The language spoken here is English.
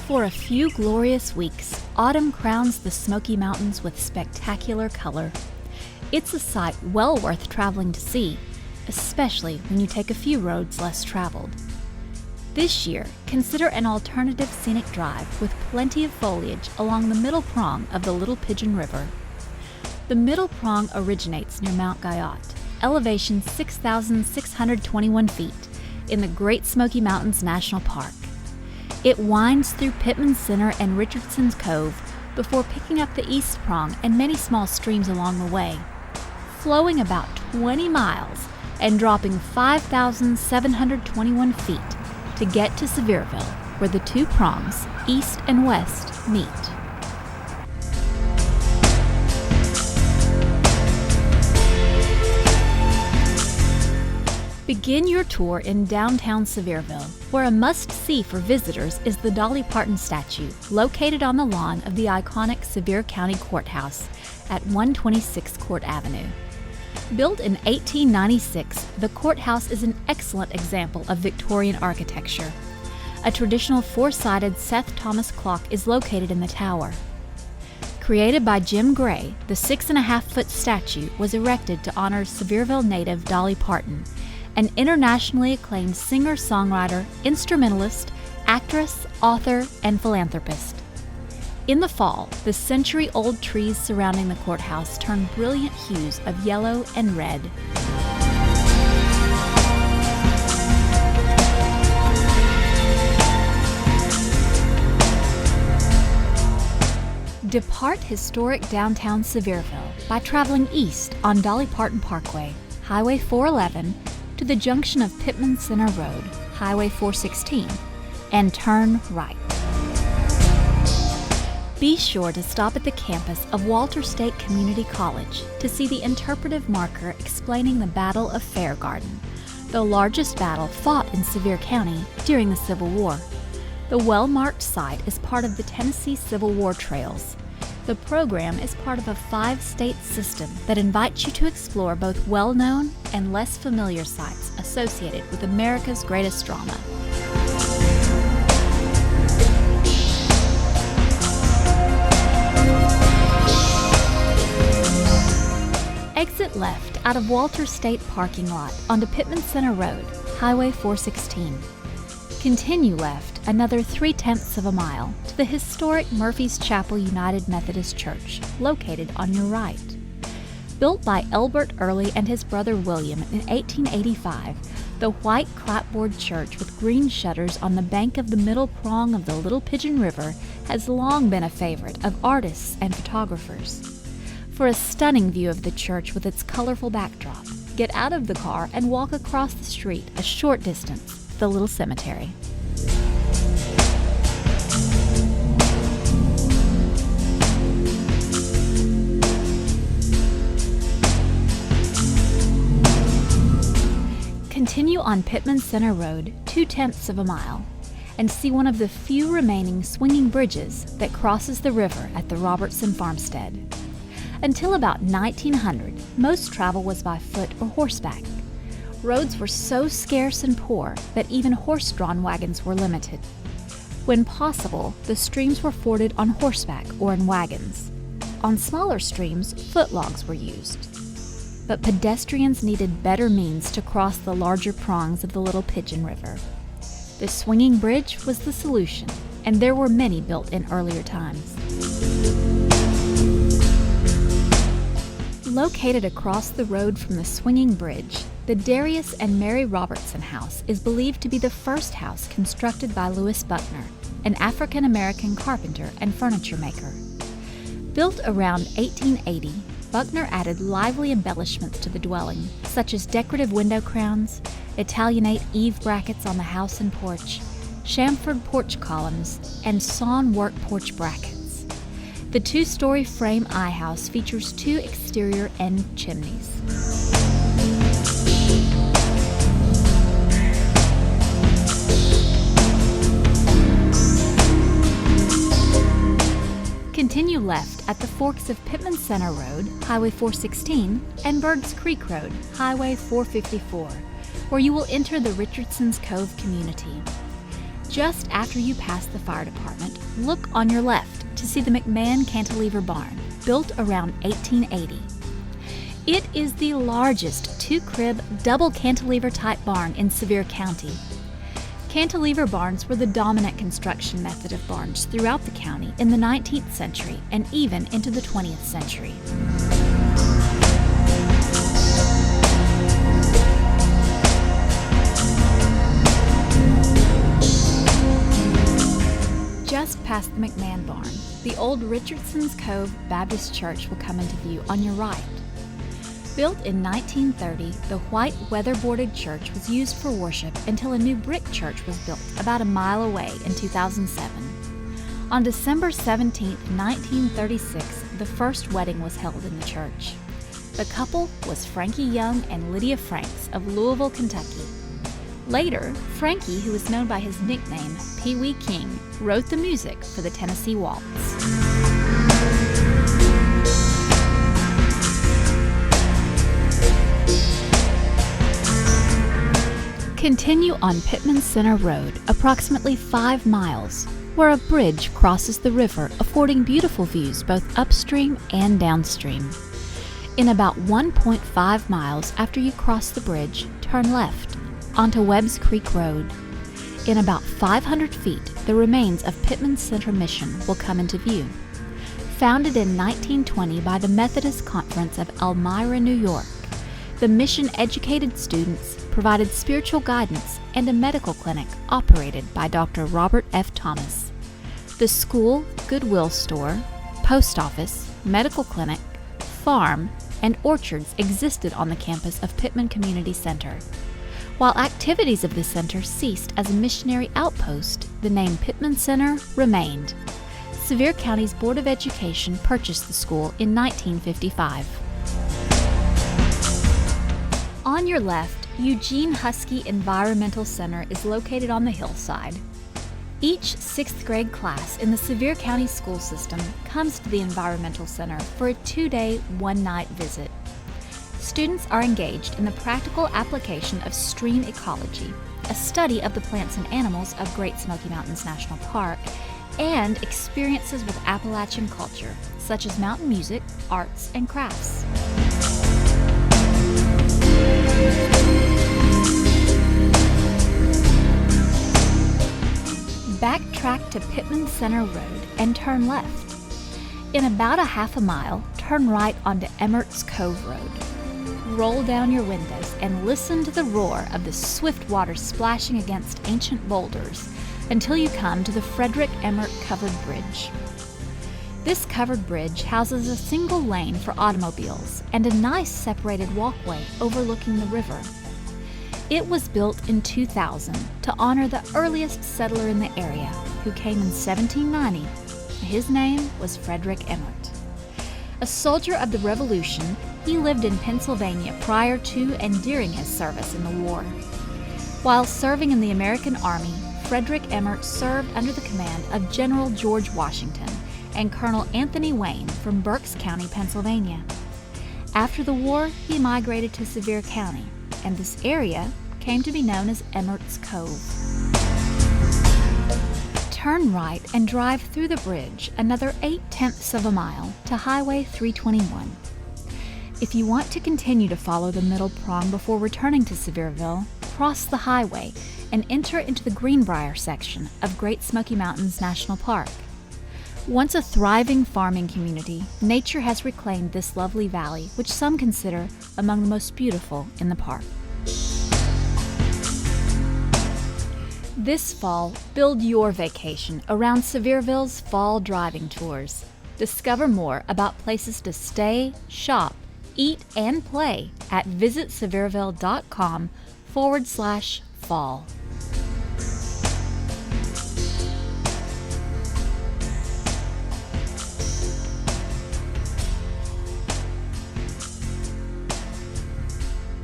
For a few glorious weeks, autumn crowns the Smoky Mountains with spectacular color. It's a sight well worth traveling to see, especially when you take a few roads less traveled. This year, consider an alternative scenic drive with plenty of foliage along the Middle Prong of the Little Pigeon River. The Middle Prong originates near Mount Guyot, elevation 6,621 feet, in the Great Smoky Mountains National Park. It winds through Pittman Center and Richardson's Cove before picking up the East Prong and many small streams along the way, flowing about 20 miles and dropping 5,721 feet to get to Sevierville, where the two prongs, east and west, meet. Begin your tour in downtown Sevierville, where a must-see for visitors is the Dolly Parton statue, located on the lawn of the iconic Sevier County Courthouse at 126 Court Avenue. Built in 1896, the courthouse is an excellent example of Victorian architecture. A traditional four-sided Seth Thomas clock is located in the tower. Created by Jim Gray, the 6.5-foot statue was erected to honor Sevierville native Dolly Parton, an internationally acclaimed singer-songwriter, instrumentalist, actress, author, and philanthropist. In the fall, the century-old trees surrounding the courthouse turn brilliant hues of yellow and red. Depart historic downtown Sevierville by traveling east on Dolly Parton Parkway, Highway 411, to the junction of Pittman Center Road, Highway 416, and turn right. Be sure to stop at the campus of Walter State Community College to see the interpretive marker explaining the Battle of Fair Garden, the largest battle fought in Sevier County during the Civil War. The well-marked site is part of the Tennessee Civil War Trails. The program is part of a 5-state system that invites you to explore both well-known and less familiar sites associated with America's greatest drama. Exit left out of Walter State parking lot onto Pittman Center Road, Highway 416. Continue left another 3/10 of a mile to the historic Murphy's Chapel United Methodist Church, located on your right. Built by Elbert Early and his brother William in 1885, the white clapboard church with green shutters on the bank of the Middle Prong of the Little Pigeon River has long been a favorite of artists and photographers. For a stunning view of the church with its colorful backdrop, get out of the car and walk across the street a short distance to the little cemetery. Continue on Pittman Center Road 2/10 of a mile and see one of the few remaining swinging bridges that crosses the river at the ROBERTSON farmstead. Until about 1900, most travel was by foot or horseback. Roads were so scarce and poor that even horse-drawn wagons were limited. When possible, the streams were forded on horseback or in wagons. On smaller streams, footlogs were used. But pedestrians needed better means to cross the larger prongs of the Little Pigeon River. The swinging bridge was the solution, and there were many built in earlier times. Located across the road from the swinging bridge, the Darius and Mary Robertson House is believed to be the first house constructed by Louis Buckner, an African-American carpenter and furniture maker. Built around 1880, Buckner added lively embellishments to the dwelling, such as decorative window crowns, Italianate eave brackets on the house and porch, chamfered porch columns, and sawn work porch brackets. The 2-story frame eye house features 2 exterior end chimneys. Continue left at the forks of Pittman Center Road, Highway 416, and Birds Creek Road, Highway 454, where you will enter the Richardson's Cove community. Just after you pass the fire department, look on your left to see the MCMAHAN Cantilever barn, built around 1880. It is the largest two-crib, double cantilever-type barn in Sevier County. Cantilever barns were the dominant construction method of barns throughout the county in the 19th century and even into the 20th century. Just past the MCMAHAN barn, the old Richardson's Cove Baptist Church will come into view on your right. Built in 1930, the white weatherboarded church was used for worship until a new brick church was built about a mile away in 2007. On December 17, 1936, the first wedding was held in the church. The couple was Frankie Young and Lydia Franks of Louisville, Kentucky. Later, Frankie, who was known by his nickname Pee Wee King, wrote the music for the Tennessee Waltz. Continue on Pittman Center Road, approximately 5 miles, where a bridge crosses the river, affording beautiful views both upstream and downstream. In about 1.5 miles after you cross the bridge, turn left onto Webb's Creek Road. In about 500 feet, the remains of Pittman Center Mission will come into view. Founded in 1920 by the Methodist Conference of Elmira, New York, the mission educated students, provided spiritual guidance, and a medical clinic operated by Dr. Robert F. Thomas. The school, Goodwill store, post office, medical clinic, farm, and orchards existed on the campus of Pittman Community Center. While activities of the center ceased as a missionary outpost, the name Pittman Center remained. Sevier County's Board of Education purchased the school in 1955. On your left, Eugene Husky Environmental Center is located on the hillside. Each 6th grade class in the Sevier County school system comes to the Environmental Center for a 2-day, 1-night visit. Students are engaged in the practical application of stream ecology, a study of the plants and animals of Great Smoky Mountains National Park, and experiences with Appalachian culture, such as mountain music, arts, and crafts. Backtrack to Pittman Center Road and turn left. In about a half a mile, turn right onto EMERT's Cove Road. Roll down your windows and listen to the roar of the swift water splashing against ancient boulders until you come to the FREDERICK EMERT covered bridge. This covered bridge houses a single lane for automobiles and a nice separated walkway overlooking the river. It was built in 2000 to honor the earliest settler in the area, who came in 1790. His name was Frederick Emmert. A soldier of the Revolution, he lived in Pennsylvania prior to and during his service in the war. While serving in the American Army, Frederick Emmert served under the command of General George Washington and Colonel Anthony Wayne from Berks County, Pennsylvania. After the war, he migrated to Sevier County, and this area came to be known as Emmert's Cove. Turn right and drive through the bridge another 0.8 of a mile to Highway 321. If you want to continue to follow the Middle Prong before returning to Sevierville, cross the highway and enter into the Greenbrier section of Great Smoky Mountains National Park. Once a thriving farming community, nature has reclaimed this lovely valley, which some consider among the most beautiful in the park. This fall, build your vacation around Sevierville's fall driving tours. Discover more about places to stay, shop, eat, and play at visitsevierville.com/fall.